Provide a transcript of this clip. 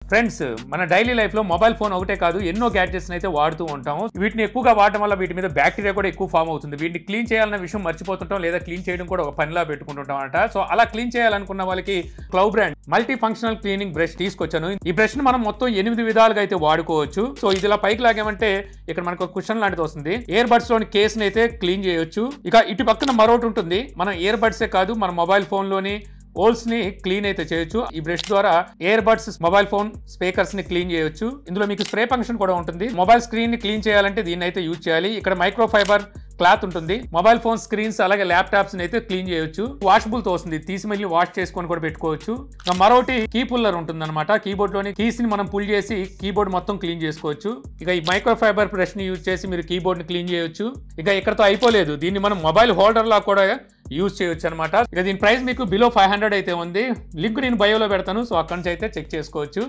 Friends, మన daily life లో mobile phone ఒకటే కాదు, ఎన్నో గ్యాడ్జెట్స్ అయితే వాడుతూ ఉంటాము. వీటిని ఎక్కువగా వాడటం వల్ల వీటి మీద బ్యాక్టీరియా కూడా ఎక్కువ ఫామ్ అవుతుంది. వీటిని క్లీన్ చేయాలన్న విషయం మర్చిపోతుంటాం, లేదా క్లీన్ చేయడం కూడా ఒక పనిలా పెట్టుకుంటుంటాం అంట. సో అలా క్లీన్ చేయాలనుకున్న వాళ్ళకి క్లౌ brand multi functional cleaning brush తీసుకొచ్చాను. ఈ బ్రష్ ని మనం మొత్తం 8 విధాలుగా అయితే వాడుకోవచ్చు. సో ఇది ఇలా పైకి లాగామంటే ఇక్కడ మనకు ఒక కుషన్ లాంటిది వస్తుంది. ఇయర్ బడ్స్ లోని కేసుని అయితే క్లీన్ చేయొచ్చు. ఇక ఇటు పక్కన మరొకటి ఉంటుంది. మనం ఇయర్ బడ్సే కాదు, మన మొబైల్ ఫోన్ లోని హోల్స్ ని క్లీన్ అయితే చేయొచ్చు. ఈ బ్రష్ ద్వారా ear buds, mobile phone speakers ని క్లీన్ చేయొచ్చు. ఇందులో మీకు స్ప్రే ఫంక్షన్ కూడా ఉంటుంది. మొబైల్ స్క్రీన్ ని క్లీన్ చేయాలంటే దీన్ని అయితే యూజ్ చేయాలి. ఇక్కడ మైక్రో ఫైబర్ క్లాత్ ఉంటుంది. మొబైల్ ఫోన్ స్క్రీన్స్ అలాగే ల్యాప్టాప్స్ అయితే క్లీన్ చేయొచ్చు. వాషబుల్ తో వస్తుంది, తీసి మళ్ళీ వాష్ చేసుకొని కూడా పెట్టుకోవచ్చు. మరొకటి కీ పుల్లర్ ఉంటుంది అనమాట. కీబోర్డ్ లోని కీస్ ని మనం పుల్ చేసి కీబోర్డ్ మొత్తం క్లీన్ చేసుకోవచ్చు. ఇక ఈ మైక్రో ఫైబర్ బ్రష్ ని యూజ్ చేసి మీరు కీబోర్డ్ ని క్లీన్ చేయొచ్చు. ఇక ఇక్కడతో అయిపోలేదు, దీన్ని మనం మొబైల్ హోల్డర్ లా కూడా యూజ్ చేయొచ్చు అనమాట. ఇక దీని ప్రైస్ మీకు బిలో 500 అయితే ఉంది. లింక్ నేను బయోలో పెడతాను, సో అక్కడి నుంచి అయితే చెక్ చేసుకోవచ్చు.